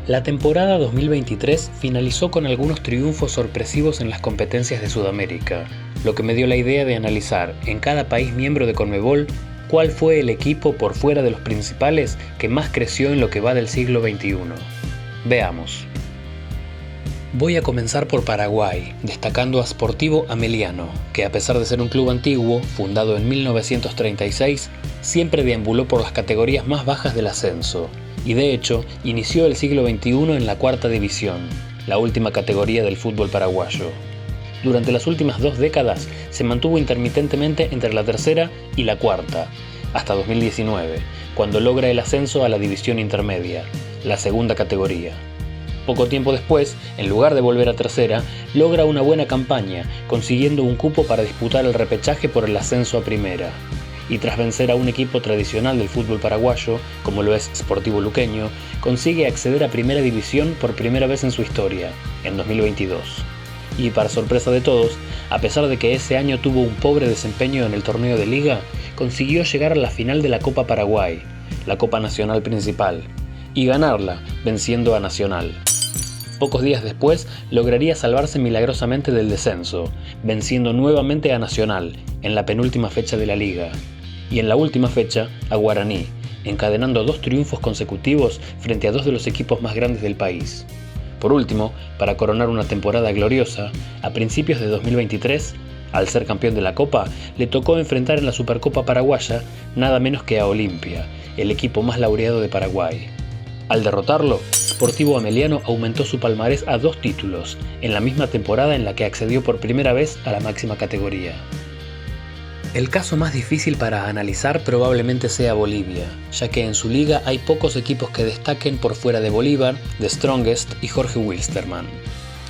La temporada 2023 finalizó con algunos triunfos sorpresivos en las competencias de Sudamérica, lo que me dio la idea de analizar en cada país miembro de Conmebol cuál fue el equipo por fuera de los principales que más creció en lo que va del siglo XXI. Veamos. Voy a comenzar por Paraguay, destacando a Sportivo Ameliano, que a pesar de ser un club antiguo, fundado en 1936, siempre deambuló por las categorías más bajas del ascenso, y de hecho inició el siglo XXI en la cuarta división, la última categoría del fútbol paraguayo. Durante las últimas 2 décadas se mantuvo intermitentemente entre la tercera y la cuarta, hasta 2019, cuando logra el ascenso a la división intermedia, la segunda categoría. Poco tiempo después, en lugar de volver a tercera, logra una buena campaña, consiguiendo un cupo para disputar el repechaje por el ascenso a primera. Y tras vencer a un equipo tradicional del fútbol paraguayo, como lo es Sportivo Luqueño, consigue acceder a primera división por primera vez en su historia, en 2022. Y para sorpresa de todos, a pesar de que ese año tuvo un pobre desempeño en el torneo de liga, consiguió llegar a la final de la Copa Paraguay, la Copa Nacional principal, y ganarla, venciendo a Nacional. Pocos días después, lograría salvarse milagrosamente del descenso, venciendo nuevamente a Nacional, en la penúltima fecha de la liga, y en la última fecha, a Guaraní, encadenando 2 triunfos consecutivos frente a 2 de los equipos más grandes del país. Por último, para coronar una temporada gloriosa, a principios de 2023, al ser campeón de la Copa, le tocó enfrentar en la Supercopa Paraguaya nada menos que a Olimpia, el equipo más laureado de Paraguay. Al derrotarlo, Sportivo Ameliano aumentó su palmarés a 2 títulos, en la misma temporada en la que accedió por primera vez a la máxima categoría. El caso más difícil para analizar probablemente sea Bolivia, ya que en su liga hay pocos equipos que destaquen por fuera de Bolívar, The Strongest y Jorge Wilstermann.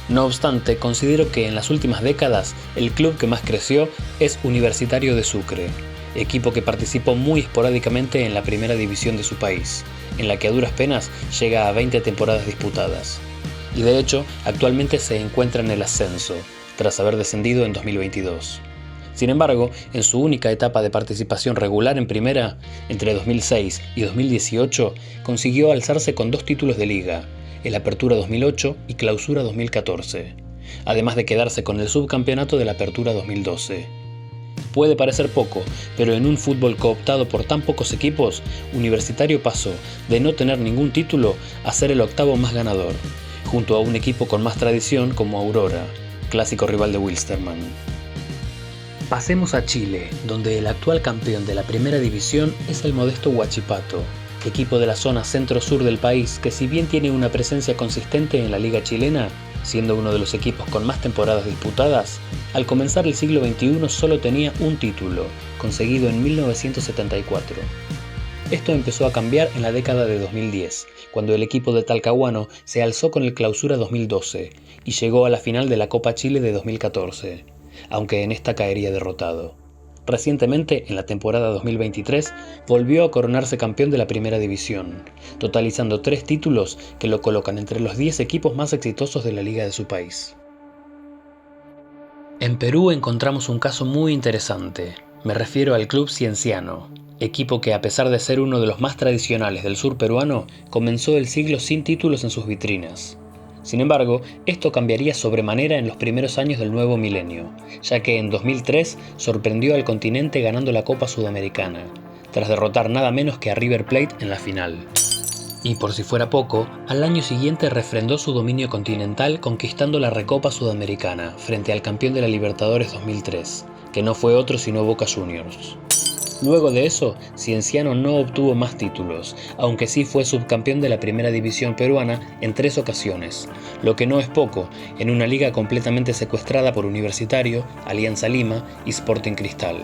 No obstante, considero que en las últimas décadas el club que más creció es Universitario de Sucre, equipo que participó muy esporádicamente en la primera división de su país, en la que a duras penas llega a 20 temporadas disputadas. Y de hecho, actualmente se encuentra en el ascenso, tras haber descendido en 2022. Sin embargo, en su única etapa de participación regular en primera, entre 2006 y 2018, consiguió alzarse con 2 títulos de liga, el Apertura 2008 y Clausura 2014, además de quedarse con el subcampeonato de la Apertura 2012. Puede parecer poco, pero en un fútbol cooptado por tan pocos equipos, Universitario pasó de no tener ningún título a ser el 8º más ganador, junto a un equipo con más tradición como Aurora, clásico rival de Wilstermann. Pasemos a Chile, donde el actual campeón de la primera división es el modesto Huachipato, equipo de la zona centro-sur del país que, si bien tiene una presencia consistente en la liga chilena, siendo uno de los equipos con más temporadas disputadas, al comenzar el siglo XXI solo tenía un título, conseguido en 1974. Esto empezó a cambiar en la década de 2010, cuando el equipo de Talcahuano se alzó con el Clausura 2012 y llegó a la final de la Copa Chile de 2014, aunque en esta caería derrotado. Recientemente, en la temporada 2023, volvió a coronarse campeón de la primera división, totalizando 3 títulos que lo colocan entre los 10 equipos más exitosos de la liga de su país. En Perú encontramos un caso muy interesante. Me refiero al Club Cienciano, equipo que, a pesar de ser uno de los más tradicionales del sur peruano, comenzó el siglo sin títulos en sus vitrinas. Sin embargo, esto cambiaría sobremanera en los primeros años del nuevo milenio, ya que en 2003 sorprendió al continente ganando la Copa Sudamericana, tras derrotar nada menos que a River Plate en la final. Y por si fuera poco, al año siguiente refrendó su dominio continental conquistando la Recopa Sudamericana frente al campeón de la Libertadores 2003, que no fue otro sino Boca Juniors. Luego de eso, Cienciano no obtuvo más títulos, aunque sí fue subcampeón de la primera división peruana en 3 ocasiones, lo que no es poco en una liga completamente secuestrada por Universitario, Alianza Lima y Sporting Cristal.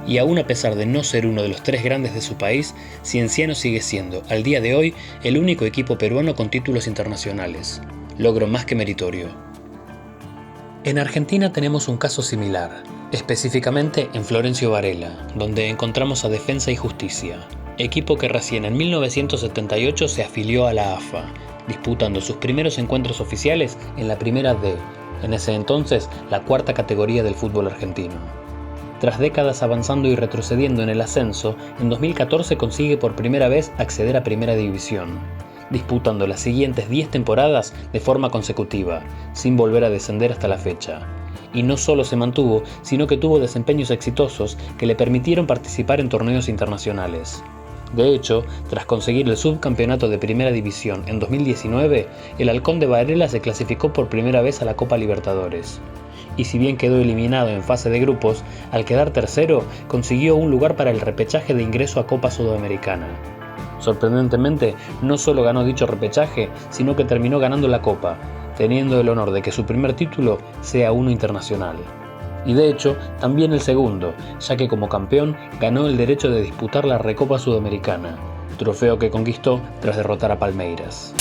Y aún a pesar de no ser uno de los 3 grandes de su país, Cienciano sigue siendo, al día de hoy, el único equipo peruano con títulos internacionales, logro más que meritorio. En Argentina tenemos un caso similar, específicamente en Florencio Varela, donde encontramos a Defensa y Justicia, equipo que recién en 1978 se afilió a la AFA, disputando sus primeros encuentros oficiales en la Primera D, en ese entonces la 4ª categoría del fútbol argentino. Tras décadas avanzando y retrocediendo en el ascenso, en 2014 consigue por primera vez acceder a Primera División, disputando las siguientes 10 temporadas de forma consecutiva, sin volver a descender hasta la fecha. Y no solo se mantuvo, sino que tuvo desempeños exitosos que le permitieron participar en torneos internacionales. De hecho, tras conseguir el subcampeonato de Primera División en 2019, el Halcón de Varela se clasificó por primera vez a la Copa Libertadores. Y si bien quedó eliminado en fase de grupos, al quedar tercero, consiguió un lugar para el repechaje de ingreso a Copa Sudamericana. Sorprendentemente, no solo ganó dicho repechaje, sino que terminó ganando la Copa, teniendo el honor de que su primer título sea uno internacional. Y de hecho, también el segundo, ya que como campeón ganó el derecho de disputar la Recopa Sudamericana, trofeo que conquistó tras derrotar a Palmeiras.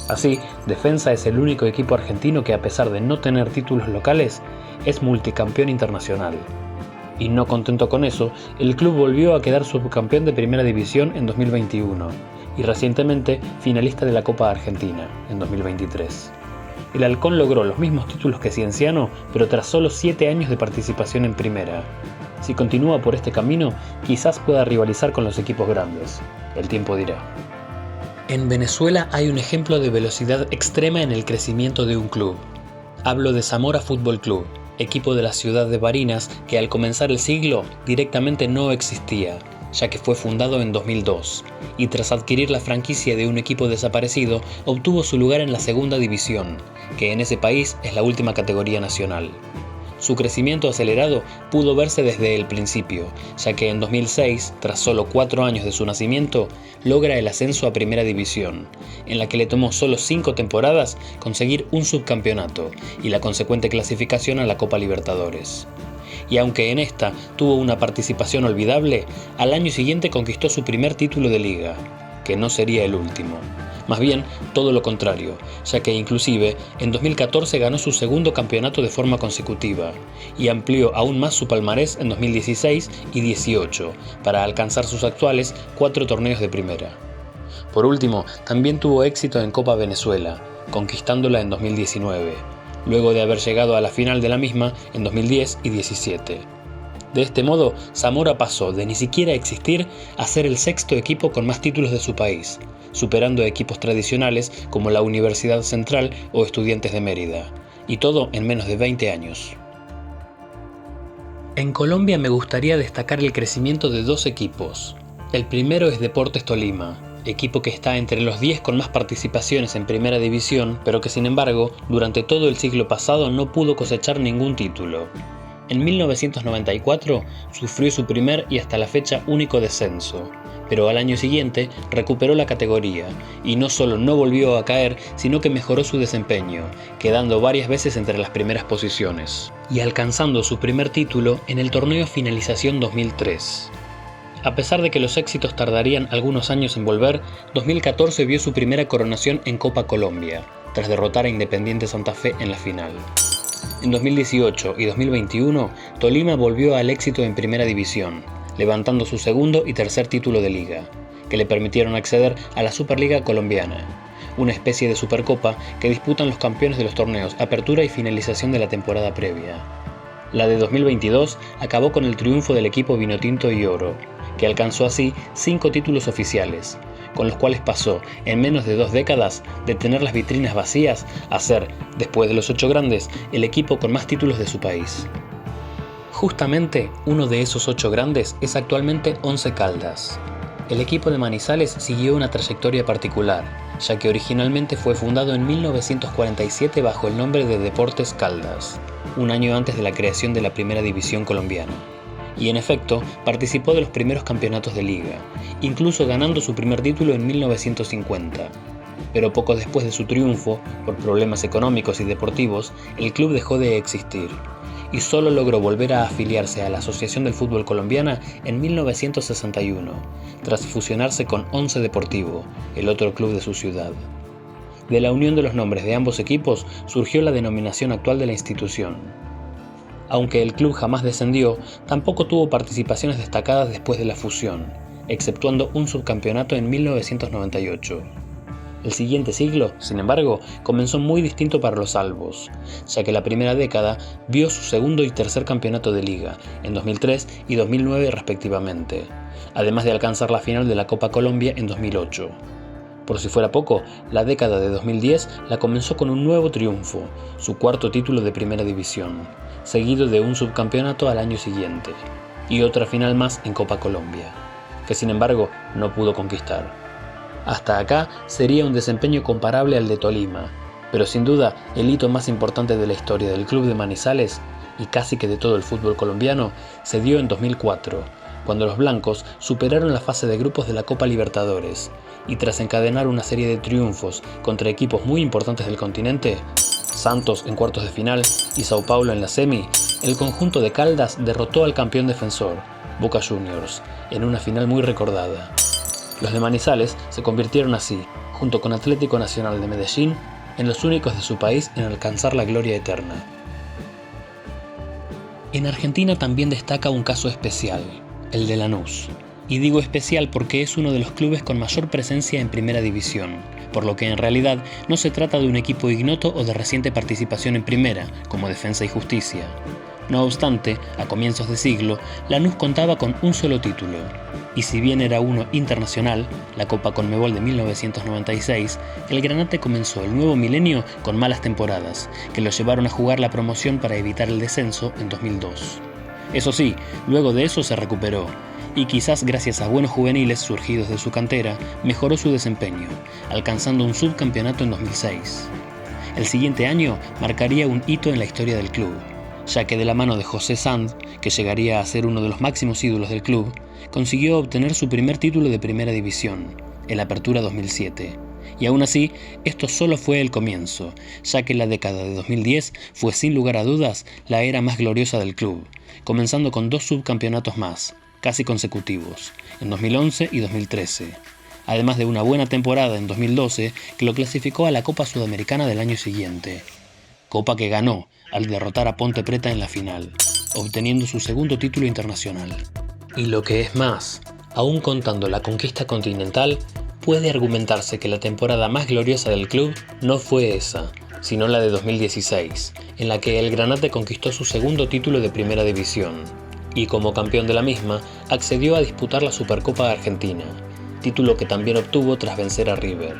Así, Defensa es el único equipo argentino que, a pesar de no tener títulos locales, es multicampeón internacional. Y no contento con eso, el club volvió a quedar subcampeón de Primera División en 2021 y recientemente finalista de la Copa Argentina en 2023. El Halcón logró los mismos títulos que Cienciano, pero tras solo 7 años de participación en Primera. Si continúa por este camino, quizás pueda rivalizar con los equipos grandes. El tiempo dirá. En Venezuela hay un ejemplo de velocidad extrema en el crecimiento de un club. Hablo de Zamora Fútbol Club, equipo de la ciudad de Barinas que al comenzar el siglo directamente no existía, ya que fue fundado en 2002, y tras adquirir la franquicia de un equipo desaparecido, obtuvo su lugar en la segunda división, que en ese país es la última categoría nacional. Su crecimiento acelerado pudo verse desde el principio, ya que en 2006, tras solo 4 años de su nacimiento, logra el ascenso a Primera División, en la que le tomó solo 5 temporadas conseguir un subcampeonato y la consecuente clasificación a la Copa Libertadores. Y aunque en esta tuvo una participación olvidable, al año siguiente conquistó su primer título de liga, que no sería el último. Más bien, todo lo contrario, ya que inclusive en 2014 ganó su segundo campeonato de forma consecutiva y amplió aún más su palmarés en 2016 y 18 para alcanzar sus actuales 4 torneos de primera. Por último, también tuvo éxito en Copa Venezuela, conquistándola en 2019, luego de haber llegado a la final de la misma en 2010 y 17. De este modo, Zamora pasó de ni siquiera existir a ser el 6º equipo con más títulos de su país, superando a equipos tradicionales como la Universidad Central o Estudiantes de Mérida, y todo en menos de 20 años. En Colombia me gustaría destacar el crecimiento de 2 equipos. El primero es Deportes Tolima, equipo que está entre los 10 con más participaciones en Primera División, pero que sin embargo, durante todo el siglo pasado no pudo cosechar ningún título. En 1994 sufrió su primer y hasta la fecha único descenso, pero al año siguiente recuperó la categoría y no solo no volvió a caer, sino que mejoró su desempeño, quedando varias veces entre las primeras posiciones y alcanzando su primer título en el torneo Finalización 2003. A pesar de que los éxitos tardarían algunos años en volver, 2014 vio su primera coronación en Copa Colombia, tras derrotar a Independiente Santa Fe en la final. En 2018 y 2021, Tolima volvió al éxito en Primera División, levantando su segundo y tercer título de liga, que le permitieron acceder a la Superliga Colombiana, una especie de Supercopa que disputan los campeones de los torneos Apertura y Finalización de la temporada previa. La de 2022 acabó con el triunfo del equipo Vinotinto y Oro, que alcanzó así 5 títulos oficiales, con los cuales pasó, en menos de 2 décadas, de tener las vitrinas vacías a ser, después de los 8 grandes, el equipo con más títulos de su país. Justamente, uno de esos 8 grandes es actualmente Once Caldas. El equipo de Manizales siguió una trayectoria particular, ya que originalmente fue fundado en 1947 bajo el nombre de Deportes Caldas, un año antes de la creación de la Primera División colombiana. Y en efecto, participó de los primeros campeonatos de liga, incluso ganando su primer título en 1950. Pero poco después de su triunfo, por problemas económicos y deportivos, el club dejó de existir, y solo logró volver a afiliarse a la Asociación del Fútbol Colombiana en 1961, tras fusionarse con Once Deportivo, el otro club de su ciudad. De la unión de los nombres de ambos equipos surgió la denominación actual de la institución. Aunque el club jamás descendió, tampoco tuvo participaciones destacadas después de la fusión, exceptuando un subcampeonato en 1998. El siguiente siglo, sin embargo, comenzó muy distinto para los albos, ya que la primera década vio su segundo y tercer campeonato de liga, en 2003 y 2009 respectivamente, además de alcanzar la final de la Copa Colombia en 2008. Por si fuera poco, la década de 2010 la comenzó con un nuevo triunfo, su cuarto título de Primera División, seguido de un subcampeonato al año siguiente, y otra final más en Copa Colombia, que sin embargo no pudo conquistar. Hasta acá sería un desempeño comparable al de Tolima, pero sin duda el hito más importante de la historia del club de Manizales, y casi que de todo el fútbol colombiano, se dio en 2004, cuando los blancos superaron la fase de grupos de la Copa Libertadores, y tras encadenar una serie de triunfos contra equipos muy importantes del continente, Santos en cuartos de final y Sao Paulo en la semi, el conjunto de Caldas derrotó al campeón defensor, Boca Juniors, en una final muy recordada. Los de Manizales se convirtieron así, junto con Atlético Nacional de Medellín, en los únicos de su país en alcanzar la gloria eterna. En Argentina también destaca un caso especial, el de Lanús. Y digo especial porque es uno de los clubes con mayor presencia en Primera División, por lo que en realidad no se trata de un equipo ignoto o de reciente participación en Primera, como Defensa y Justicia. No obstante, a comienzos de siglo, Lanús contaba con un solo título, y si bien era uno internacional, la Copa Conmebol de 1996, el Granate comenzó el nuevo milenio con malas temporadas, que lo llevaron a jugar la promoción para evitar el descenso en 2002. Eso sí, luego de eso se recuperó, y quizás gracias a buenos juveniles surgidos de su cantera, mejoró su desempeño, alcanzando un subcampeonato en 2006. El siguiente año marcaría un hito en la historia del club, ya que de la mano de José Sand, que llegaría a ser uno de los máximos ídolos del club, consiguió obtener su primer título de Primera División, el Apertura 2007. Y aún así, esto solo fue el comienzo, ya que la década de 2010 fue sin lugar a dudas la era más gloriosa del club, comenzando con 2 subcampeonatos más, casi consecutivos, en 2011 y 2013, además de una buena temporada en 2012 que lo clasificó a la Copa Sudamericana del año siguiente, Copa que ganó al derrotar a Ponte Preta en la final, obteniendo su segundo título internacional. Y lo que es más, aún contando la conquista continental, puede argumentarse que la temporada más gloriosa del club no fue esa, sino la de 2016, en la que el Granate conquistó su segundo título de Primera División, y como campeón de la misma, accedió a disputar la Supercopa Argentina, título que también obtuvo tras vencer a River.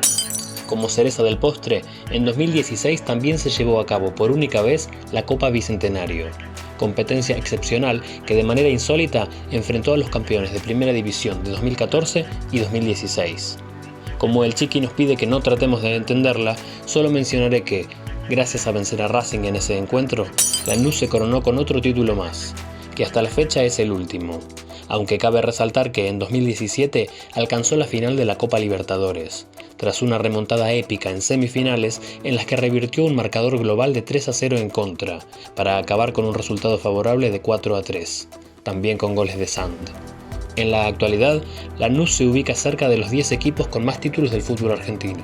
Como cereza del postre, en 2016 también se llevó a cabo por única vez la Copa Bicentenario, competencia excepcional que de manera insólita enfrentó a los campeones de Primera División de 2014 y 2016. Como el Chiqui nos pide que no tratemos de entenderla, solo mencionaré que, gracias a vencer a Racing en ese encuentro, Lanús se coronó con otro título más, que hasta la fecha es el último, aunque cabe resaltar que en 2017 alcanzó la final de la Copa Libertadores, tras una remontada épica en semifinales en las que revirtió un marcador global de 3-0 en contra, para acabar con un resultado favorable de 4-3, también con goles de Sand. En la actualidad, Lanús se ubica cerca de los 10 equipos con más títulos del fútbol argentino.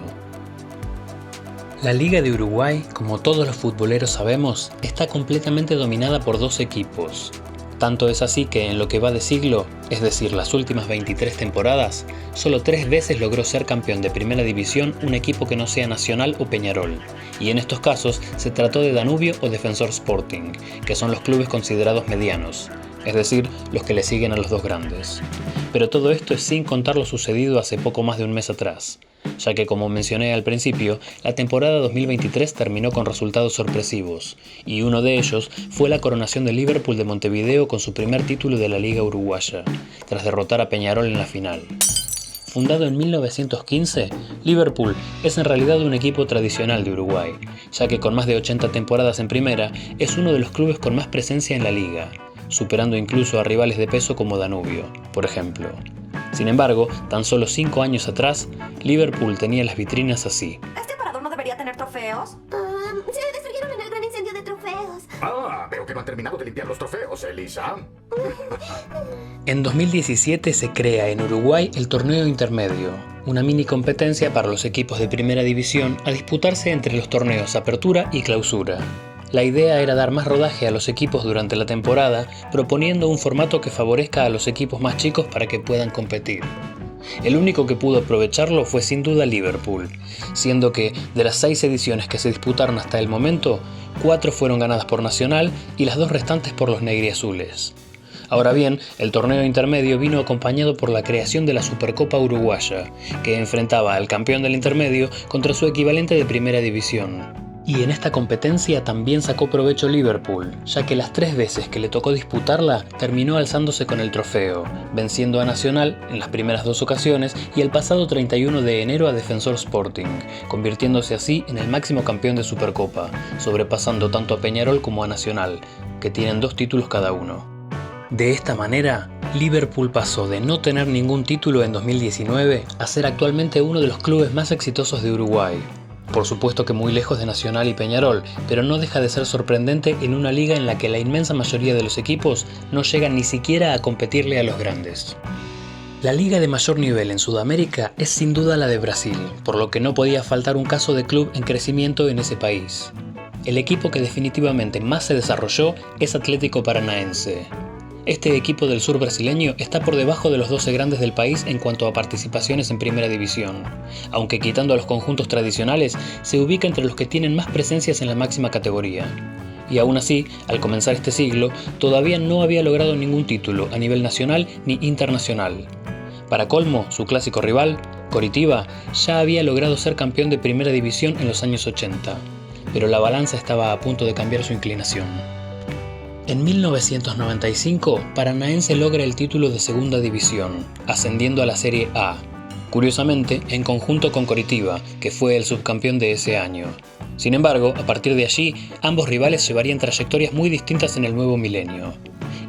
La Liga de Uruguay, como todos los futboleros sabemos, está completamente dominada por 2 equipos. Tanto es así que en lo que va de siglo, es decir, las últimas 23 temporadas, solo 3 veces logró ser campeón de Primera División un equipo que no sea Nacional o Peñarol, y en estos casos se trató de Danubio o Defensor Sporting, que son los clubes considerados medianos, es decir, los que le siguen a los 2 grandes. Pero todo esto es sin contar lo sucedido hace poco más de un mes atrás, ya que como mencioné al principio, la temporada 2023 terminó con resultados sorpresivos, y uno de ellos fue la coronación del Liverpool de Montevideo con su primer título de la Liga Uruguaya, tras derrotar a Peñarol en la final. Fundado en 1915, Liverpool es en realidad un equipo tradicional de Uruguay, ya que con más de 80 temporadas en primera, es uno de los clubes con más presencia en la liga, superando incluso a rivales de peso como Danubio, por ejemplo. Sin embargo, tan solo 5 años atrás, Liverpool tenía las vitrinas así. ¿Este aparador no debería tener trofeos? Se destruyeron en el gran incendio de trofeos. Veo que no han terminado de limpiar los trofeos, Elisa. En 2017 se crea en Uruguay el Torneo Intermedio, una mini competencia para los equipos de Primera División a disputarse entre los torneos Apertura y Clausura. La idea era dar más rodaje a los equipos durante la temporada, proponiendo un formato que favorezca a los equipos más chicos para que puedan competir. El único que pudo aprovecharlo fue sin duda Liverpool, siendo que de las 6 ediciones que se disputaron hasta el momento, 4 fueron ganadas por Nacional y las 2 restantes por los negriazules. Ahora bien, el torneo intermedio vino acompañado por la creación de la Supercopa Uruguaya, que enfrentaba al campeón del intermedio contra su equivalente de primera división. Y en esta competencia también sacó provecho Liverpool, ya que las 3 veces que le tocó disputarla terminó alzándose con el trofeo, venciendo a Nacional en las primeras 2 ocasiones y el pasado 31 de enero a Defensor Sporting, convirtiéndose así en el máximo campeón de Supercopa, sobrepasando tanto a Peñarol como a Nacional, que tienen 2 títulos cada uno. De esta manera, Liverpool pasó de no tener ningún título en 2019 a ser actualmente uno de los clubes más exitosos de Uruguay. Por supuesto que muy lejos de Nacional y Peñarol, pero no deja de ser sorprendente en una liga en la que la inmensa mayoría de los equipos no llegan ni siquiera a competirle a los grandes. La liga de mayor nivel en Sudamérica es sin duda la de Brasil, por lo que no podía faltar un caso de club en crecimiento en ese país. El equipo que definitivamente más se desarrolló es Atlético Paranaense. Este equipo del sur brasileño está por debajo de los 12 grandes del país en cuanto a participaciones en primera división, aunque quitando a los conjuntos tradicionales, se ubica entre los que tienen más presencias en la máxima categoría. Y aún así, al comenzar este siglo, todavía no había logrado ningún título a nivel nacional ni internacional. Para colmo, su clásico rival, Coritiba, ya había logrado ser campeón de primera división en los años 80, pero la balanza estaba a punto de cambiar su inclinación. En 1995, Paranaense logra el título de segunda división, ascendiendo a la Serie A, curiosamente en conjunto con Coritiba, que fue el subcampeón de ese año. Sin embargo, a partir de allí, ambos rivales llevarían trayectorias muy distintas en el nuevo milenio.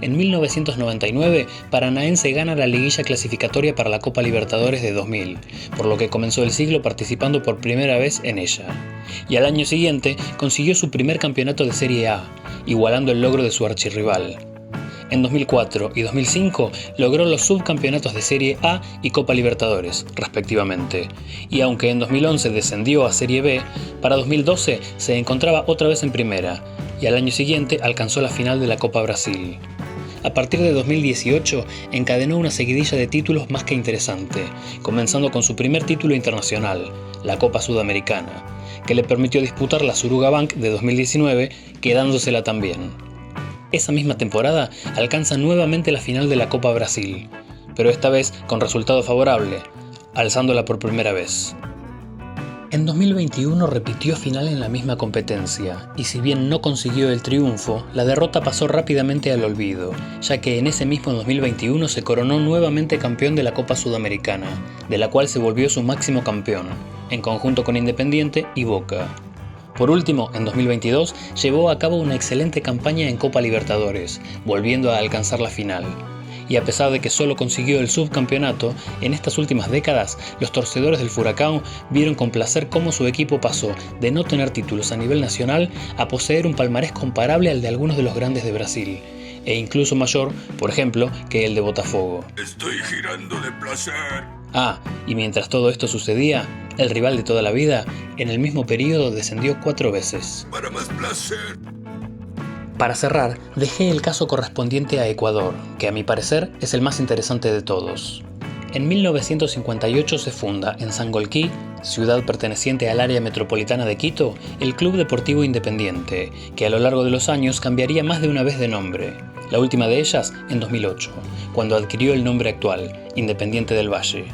En 1999, Paranaense gana la liguilla clasificatoria para la Copa Libertadores de 2000, por lo que comenzó el siglo participando por primera vez en ella. Y al año siguiente consiguió su primer campeonato de Serie A, igualando el logro de su archirrival. En 2004 y 2005 logró los subcampeonatos de Serie A y Copa Libertadores, respectivamente, y aunque en 2011 descendió a Serie B, para 2012 se encontraba otra vez en primera, y al año siguiente alcanzó la final de la Copa Brasil. A partir de 2018 encadenó una seguidilla de títulos más que interesante, comenzando con su primer título internacional, la Copa Sudamericana, que le permitió disputar la Suruga Bank de 2019, quedándosela también. Esa misma temporada alcanza nuevamente la final de la Copa Brasil, pero esta vez con resultado favorable, alzándola por primera vez. En 2021 repitió final en la misma competencia, y si bien no consiguió el triunfo, la derrota pasó rápidamente al olvido, ya que en ese mismo 2021 se coronó nuevamente campeón de la Copa Sudamericana, de la cual se volvió su máximo campeón, en conjunto con Independiente y Boca. Por último, en 2022 llevó a cabo una excelente campaña en Copa Libertadores, volviendo a alcanzar la final. Y a pesar de que solo consiguió el subcampeonato, en estas últimas décadas, los torcedores del Furacão vieron con placer cómo su equipo pasó de no tener títulos a nivel nacional a poseer un palmarés comparable al de algunos de los grandes de Brasil, e incluso mayor, por ejemplo, que el de Botafogo. Estoy girando de placer. Ah, y mientras todo esto sucedía, el rival de toda la vida, en el mismo periodo descendió 4 veces. Para más placer. Para cerrar, dejé el caso correspondiente a Ecuador, que a mi parecer es el más interesante de todos. En 1958 se funda en Sangolquí, ciudad perteneciente al área metropolitana de Quito, el Club Deportivo Independiente, que a lo largo de los años cambiaría más de una vez de nombre. La última de ellas en 2008, cuando adquirió el nombre actual, Independiente del Valle.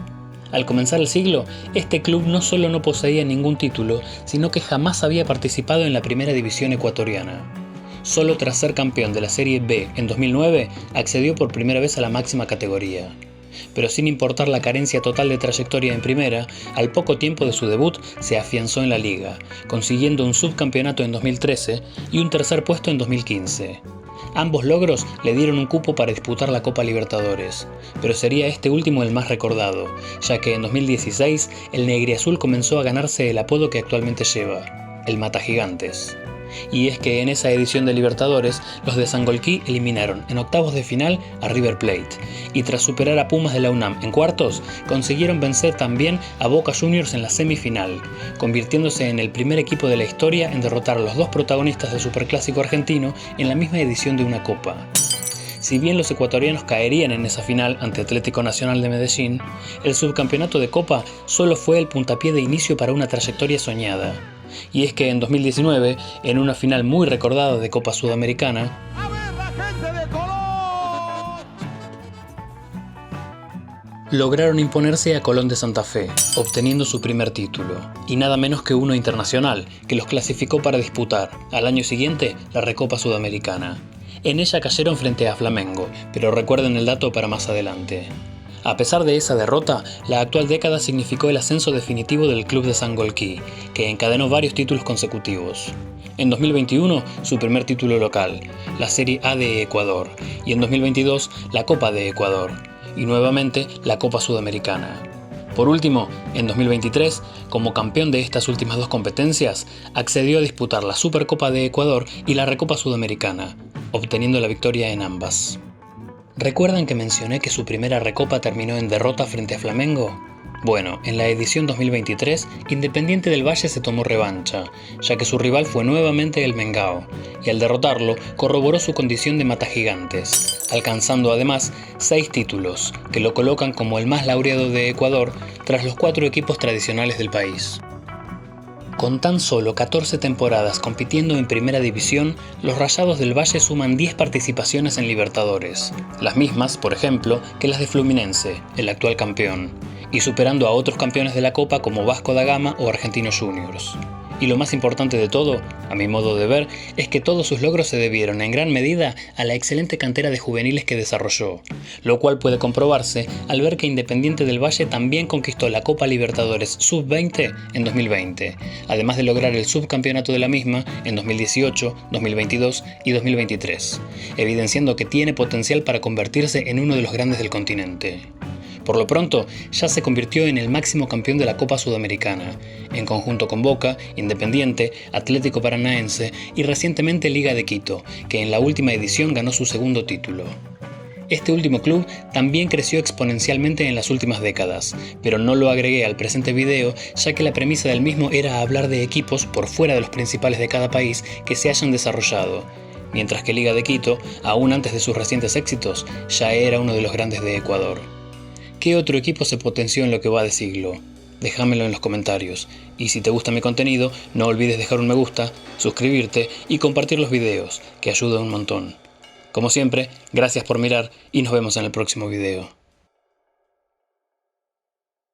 Al comenzar el siglo, este club no solo no poseía ningún título, sino que jamás había participado en la primera división ecuatoriana. Solo tras ser campeón de la Serie B en 2009, accedió por primera vez a la máxima categoría. Pero sin importar la carencia total de trayectoria en primera, al poco tiempo de su debut se afianzó en la liga, consiguiendo un subcampeonato en 2013 y un tercer puesto en 2015. Ambos logros le dieron un cupo para disputar la Copa Libertadores, pero sería este último el más recordado, ya que en 2016 el negriazul comenzó a ganarse el apodo que actualmente lleva, el Matagigantes. Y es que en esa edición de Libertadores, los de Sangolquí eliminaron en octavos de final a River Plate, y tras superar a Pumas de la UNAM en cuartos, consiguieron vencer también a Boca Juniors en la semifinal, convirtiéndose en el primer equipo de la historia en derrotar a los 2 protagonistas del Superclásico argentino en la misma edición de una Copa. Si bien los ecuatorianos caerían en esa final ante Atlético Nacional de Medellín, el subcampeonato de Copa solo fue el puntapié de inicio para una trayectoria soñada. Y es que en 2019, en una final muy recordada de Copa Sudamericana, lograron imponerse a Colón de Santa Fe, obteniendo su primer título, y nada menos que uno internacional, que los clasificó para disputar, al año siguiente, la Recopa Sudamericana. En ella cayeron frente a Flamengo, pero recuerden el dato para más adelante. A pesar de esa derrota, la actual década significó el ascenso definitivo del club de Sangolquí, que encadenó varios títulos consecutivos. En 2021, su primer título local, la Serie A de Ecuador, y en 2022, la Copa de Ecuador, y nuevamente la Copa Sudamericana. Por último, en 2023, como campeón de estas últimas dos competencias, accedió a disputar la Supercopa de Ecuador y la Recopa Sudamericana, obteniendo la victoria en ambas. ¿Recuerdan que mencioné que su primera Recopa terminó en derrota frente a Flamengo? Bueno, en la edición 2023, Independiente del Valle se tomó revancha, ya que su rival fue nuevamente el Mengao, y al derrotarlo corroboró su condición de matagigantes, alcanzando además 6 títulos, que lo colocan como el más laureado de Ecuador tras los 4 equipos tradicionales del país. Con tan solo 14 temporadas compitiendo en Primera División, los Rayados del Valle suman 10 participaciones en Libertadores, las mismas, por ejemplo, que las de Fluminense, el actual campeón, y superando a otros campeones de la Copa como Vasco da Gama o Argentinos Juniors. Y lo más importante de todo, a mi modo de ver, es que todos sus logros se debieron en gran medida a la excelente cantera de juveniles que desarrolló, lo cual puede comprobarse al ver que Independiente del Valle también conquistó la Copa Libertadores Sub-20 en 2020, además de lograr el subcampeonato de la misma en 2018, 2022 y 2023, evidenciando que tiene potencial para convertirse en uno de los grandes del continente. Por lo pronto, ya se convirtió en el máximo campeón de la Copa Sudamericana, en conjunto con Boca, Independiente, Atlético Paranaense y recientemente Liga de Quito, que en la última edición ganó su segundo título. Este último club también creció exponencialmente en las últimas décadas, pero no lo agregué al presente video ya que la premisa del mismo era hablar de equipos por fuera de los principales de cada país que se hayan desarrollado, mientras que Liga de Quito, aún antes de sus recientes éxitos, ya era uno de los grandes de Ecuador. ¿Qué otro equipo se potenció en lo que va de siglo? Déjamelo en los comentarios. Y si te gusta mi contenido, no olvides dejar un me gusta, suscribirte y compartir los videos, que ayuda un montón. Como siempre, gracias por mirar y nos vemos en el próximo video.